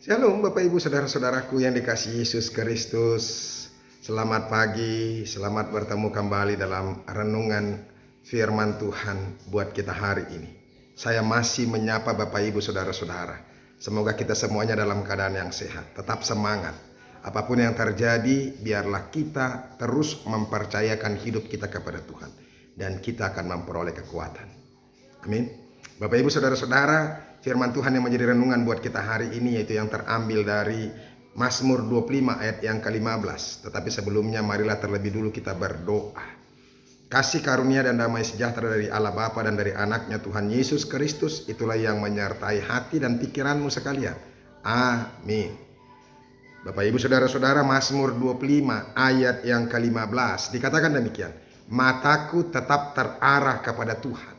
Shalom Bapak Ibu Saudara-saudaraku yang dikasihi Yesus Kristus. Selamat pagi, selamat bertemu kembali dalam renungan firman Tuhan buat kita hari ini. Saya masih menyapa Bapak Ibu Saudara-saudara. Semoga kita semuanya dalam keadaan yang sehat, tetap semangat. Apapun yang terjadi, biarlah kita terus mempercayakan hidup kita kepada Tuhan. Dan kita akan memperoleh kekuatan. Amin. Bapak Ibu Saudara-saudara, firman Tuhan yang menjadi renungan buat kita hari ini yaitu yang terambil dari Mazmur 25 ayat yang ke-15. Tetapi sebelumnya marilah terlebih dulu kita berdoa. Kasih karunia dan damai sejahtera dari Allah Bapa dan dari anaknya Tuhan Yesus Kristus itulah yang menyertai hati dan pikiranmu sekalian. Amin. Bapak Ibu Saudara-saudara, Mazmur 25 ayat yang ke-15 dikatakan demikian. Mataku tetap terarah kepada Tuhan,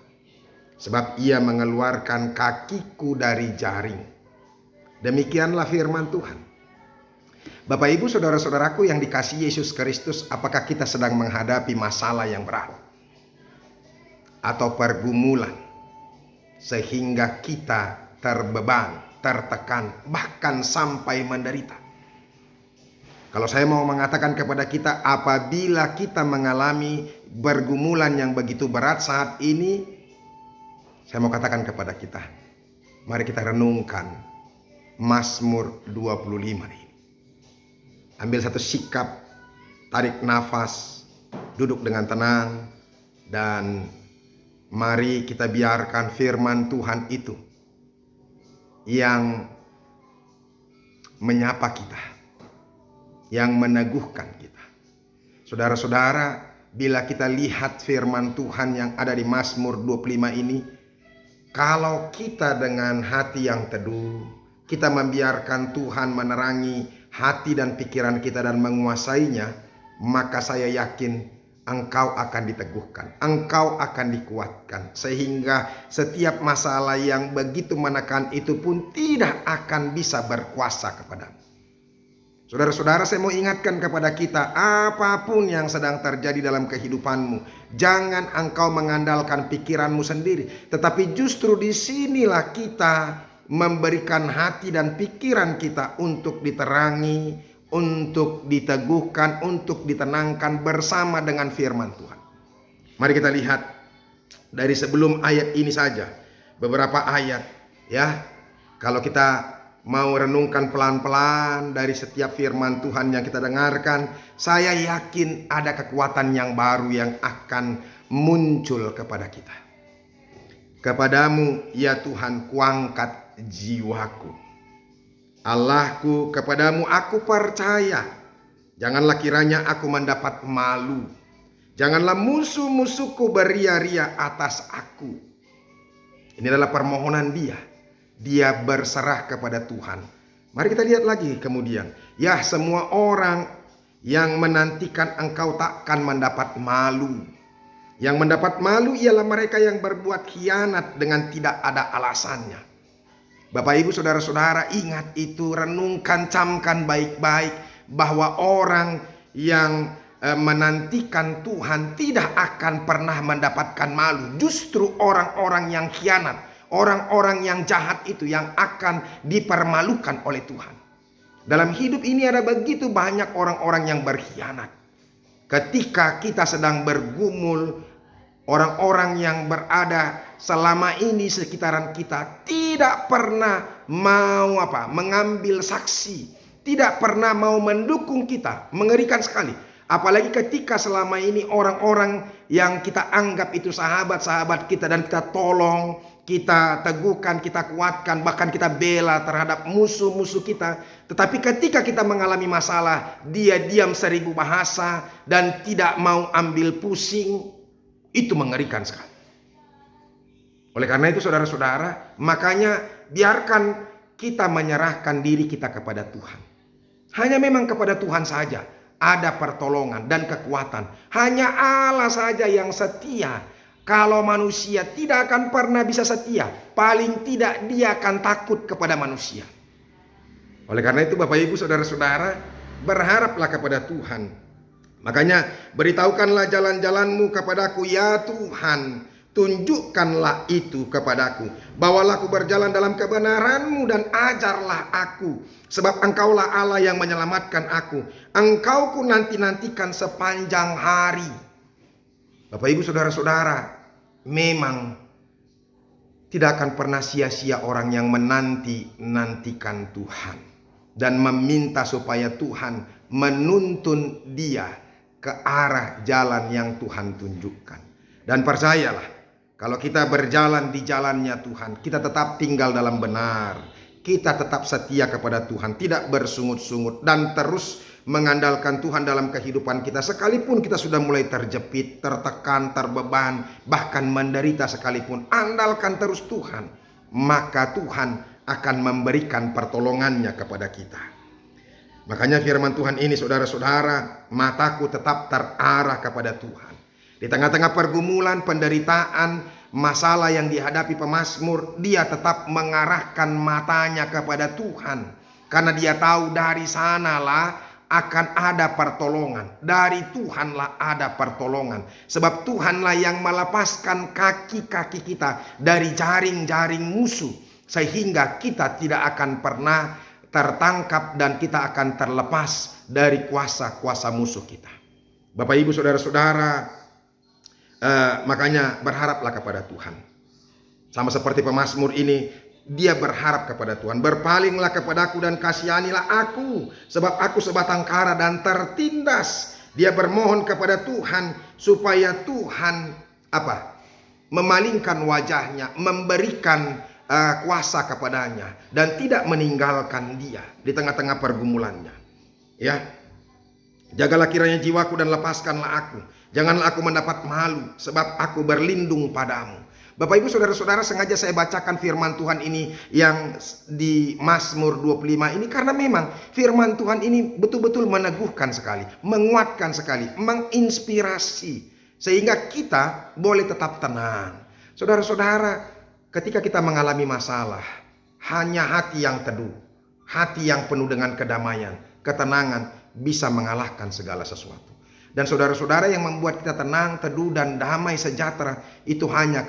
sebab ia mengeluarkan kakiku dari jaring. Demikianlah firman Tuhan. Bapak Ibu Saudara-saudaraku yang dikasihi Yesus Kristus, apakah kita sedang menghadapi masalah yang berat atau pergumulan sehingga kita terbeban, tertekan, bahkan sampai menderita? Kalau saya mau mengatakan kepada kita, apabila kita mengalami pergumulan yang begitu berat saat ini, saya mau katakan kepada kita, mari kita renungkan Mazmur 25 ini. Ambil satu sikap, tarik nafas, duduk dengan tenang, dan mari kita biarkan firman Tuhan itu yang menyapa kita, yang meneguhkan kita. Saudara-saudara, bila kita lihat firman Tuhan yang ada di Mazmur 25 ini, kalau kita dengan hati yang teduh, kita membiarkan Tuhan menerangi hati dan pikiran kita dan menguasainya, maka saya yakin engkau akan diteguhkan, engkau akan dikuatkan, sehingga setiap masalah yang begitu menekan itu pun tidak akan bisa berkuasa kepadamu. Saudara-saudara, saya mau ingatkan kepada kita, apapun yang sedang terjadi dalam kehidupanmu, jangan engkau mengandalkan pikiranmu sendiri, tetapi justru disinilah kita memberikan hati dan pikiran kita untuk diterangi, untuk diteguhkan, untuk ditenangkan bersama dengan firman Tuhan. Mari kita lihat dari sebelum ayat ini saja, beberapa ayat ya. Kalau kita mau renungkan pelan-pelan dari setiap firman Tuhan yang kita dengarkan, saya yakin ada kekuatan yang baru yang akan muncul kepada kita. Kepadamu ya Tuhan kuangkat jiwaku. Allahku, kepadamu aku percaya. Janganlah kiranya aku mendapat malu. Janganlah musuh-musuhku beria-ria atas aku. Ini adalah permohonan dia. Dia berserah kepada Tuhan. Mari kita lihat lagi kemudian. Ya, semua orang yang menantikan engkau takkan mendapat malu. Yang mendapat malu ialah mereka yang berbuat khianat dengan tidak ada alasannya. Bapak Ibu Saudara-saudara, ingat itu, renungkan, camkan baik-baik bahwa orang yang menantikan Tuhan tidak akan pernah mendapatkan malu. Justru orang-orang yang khianat, orang-orang yang jahat itu yang akan dipermalukan oleh Tuhan. Dalam hidup ini ada begitu banyak orang-orang yang berkhianat. Ketika kita sedang bergumul, orang-orang yang berada selama ini sekitaran kita tidak pernah mau mengambil saksi, tidak pernah mau mendukung kita. Mengerikan sekali. Apalagi ketika selama ini orang-orang yang kita anggap itu sahabat-sahabat kita dan kita tolong, kita teguhkan, kita kuatkan, bahkan kita bela terhadap musuh-musuh kita. Tetapi ketika kita mengalami masalah, dia diam 1000 bahasa dan tidak mau ambil pusing. Itu mengerikan sekali. Oleh karena itu saudara-saudara, makanya biarkan kita menyerahkan diri kita kepada Tuhan. Hanya memang kepada Tuhan saja ada pertolongan dan kekuatan. Hanya Allah saja yang setia. Kalau manusia tidak akan pernah bisa setia. Paling tidak dia akan takut kepada manusia. Oleh karena itu Bapak Ibu Saudara-saudara, berharaplah kepada Tuhan. Makanya beritahukanlah jalan-jalanmu kepadaku ya Tuhan. tunjukkanlah itu kepadaku. Bawalah aku berjalan dalam kebenaran-Mu dan ajarlah aku. Sebab Engkaulah Allah yang menyelamatkan aku. Engkau ku nanti-nantikan sepanjang hari. Bapak Ibu Saudara-saudara, memang tidak akan pernah sia-sia orang yang menanti-nantikan Tuhan dan meminta supaya Tuhan menuntun dia ke arah jalan yang Tuhan tunjukkan. Dan percayalah, kalau kita berjalan di jalannya Tuhan, kita tetap tinggal dalam benar. Kita tetap setia kepada Tuhan, tidak bersungut-sungut dan terus mengandalkan Tuhan dalam kehidupan kita. Sekalipun kita sudah mulai terjepit, tertekan, terbeban, bahkan menderita sekalipun, andalkan terus Tuhan. Maka Tuhan akan memberikan pertolongannya kepada kita. Makanya firman Tuhan ini, saudara-saudara, mataku tetap terarah kepada Tuhan. Di tengah-tengah pergumulan, penderitaan, masalah yang dihadapi pemazmur, dia tetap mengarahkan matanya kepada Tuhan. Karena dia tahu dari sanalah akan ada pertolongan. Dari Tuhanlah ada pertolongan. Sebab Tuhanlah yang melepaskan kaki-kaki kita dari jaring-jaring musuh. Sehingga kita tidak akan pernah tertangkap dan kita akan terlepas dari kuasa-kuasa musuh kita. Bapak Ibu Saudara-saudara, makanya berharaplah kepada Tuhan. Sama seperti pemazmur ini, dia berharap kepada Tuhan. Berpalinglah kepadaku dan kasihanilah aku, sebab aku sebatang kara dan tertindas. Dia bermohon kepada Tuhan supaya Tuhan memalingkan wajahnya, memberikan kuasa kepadanya dan tidak meninggalkan dia di tengah-tengah pergumulannya. Ya, jagalah kiranya jiwaku dan lepaskanlah aku. Janganlah aku mendapat malu, sebab aku berlindung padamu. Bapak Ibu Saudara-saudara, sengaja saya bacakan firman Tuhan ini yang di Mazmur 25 ini karena memang firman Tuhan ini betul-betul meneguhkan sekali, menguatkan sekali, menginspirasi sehingga kita boleh tetap tenang. Saudara-saudara, ketika kita mengalami masalah, hanya hati yang teduh, hati yang penuh dengan kedamaian, ketenangan bisa mengalahkan segala sesuatu. Dan saudara-saudara, yang membuat kita tenang, teduh dan damai sejahtera itu hanya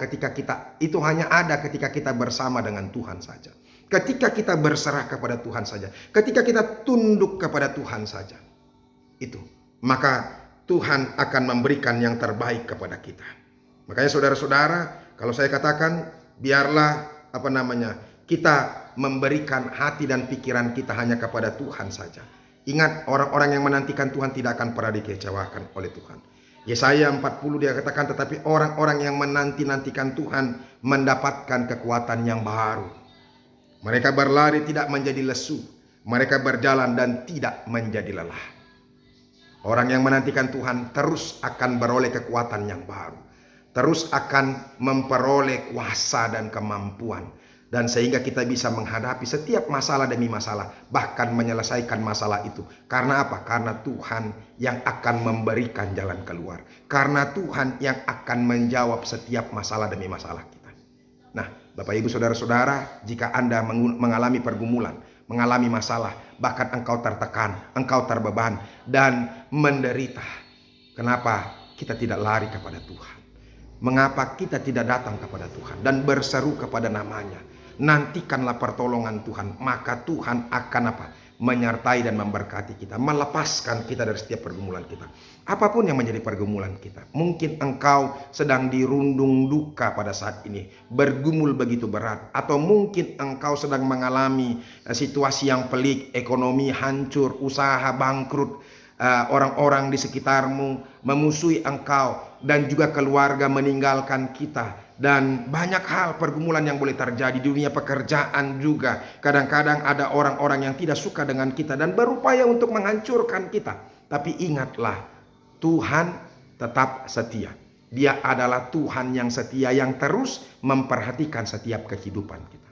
ada ketika kita bersama dengan Tuhan saja. Ketika kita berserah kepada Tuhan saja. Ketika kita tunduk kepada Tuhan saja. Itu. Maka Tuhan akan memberikan yang terbaik kepada kita. Makanya saudara-saudara, kalau saya katakan biarlah kita memberikan hati dan pikiran kita hanya kepada Tuhan saja. Ingat, orang-orang yang menantikan Tuhan tidak akan pernah dikecewakan oleh Tuhan. Yesaya 40 dia katakan, tetapi orang-orang yang menanti-nantikan Tuhan mendapatkan kekuatan yang baru. Mereka berlari tidak menjadi lesu. Mereka berjalan dan tidak menjadi lelah. Orang yang menantikan Tuhan terus akan beroleh kekuatan yang baru. Terus akan memperoleh kuasa dan kemampuan. Dan sehingga kita bisa menghadapi setiap masalah demi masalah. Bahkan menyelesaikan masalah itu. Karena apa? Karena Tuhan yang akan memberikan jalan keluar. Karena Tuhan yang akan menjawab setiap masalah demi masalah kita. Nah, Bapak Ibu Saudara-saudara, jika Anda mengalami pergumulan, mengalami masalah, bahkan engkau tertekan, engkau terbeban dan menderita, kenapa kita tidak lari kepada Tuhan? Mengapa kita tidak datang kepada Tuhan dan berseru kepada namanya? Nantikanlah pertolongan Tuhan, maka Tuhan akan menyertai dan memberkati kita, melepaskan kita dari setiap pergumulan kita. Apapun yang menjadi pergumulan kita, mungkin engkau sedang dirundung duka pada saat ini, bergumul begitu berat, atau mungkin engkau sedang mengalami situasi yang pelik, ekonomi hancur, usaha bangkrut, orang-orang di sekitarmu memusuhi engkau, dan juga keluarga meninggalkan kita. Dan banyak hal pergumulan yang boleh terjadi di dunia pekerjaan juga. Kadang-kadang ada orang-orang yang tidak suka dengan kita dan berupaya untuk menghancurkan kita. Tapi ingatlah, Tuhan tetap setia. Dia adalah Tuhan yang setia, yang terus memperhatikan setiap kehidupan kita.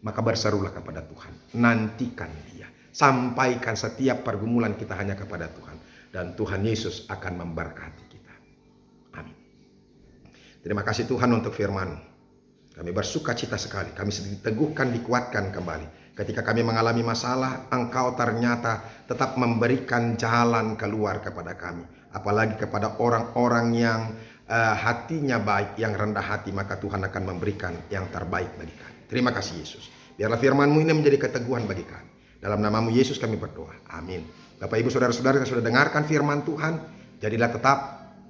Maka berserulah kepada Tuhan. Nantikan Dia. Sampaikan setiap pergumulan kita hanya kepada Tuhan. Dan Tuhan Yesus akan memberkati kita. Amin. Terima kasih Tuhan untuk firman. Kami bersuka cita sekali. Kami diteguhkan, dikuatkan kembali. Ketika kami mengalami masalah, Engkau ternyata tetap memberikan jalan keluar kepada kami. Apalagi kepada orang-orang yang hatinya baik, yang rendah hati, maka Tuhan akan memberikan yang terbaik bagi kami. Terima kasih Yesus. Biarlah firman-Mu ini menjadi keteguhan bagi kami. Dalam nama-Mu Yesus kami berdoa. Amin. Bapak Ibu Saudara-saudara yang sudah dengarkan firman Tuhan, jadilah tetap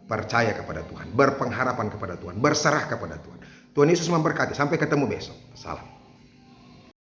percaya kepada Tuhan, berpengharapan kepada Tuhan, berserah kepada Tuhan. Tuhan Yesus memberkati. Sampai ketemu besok. Salam.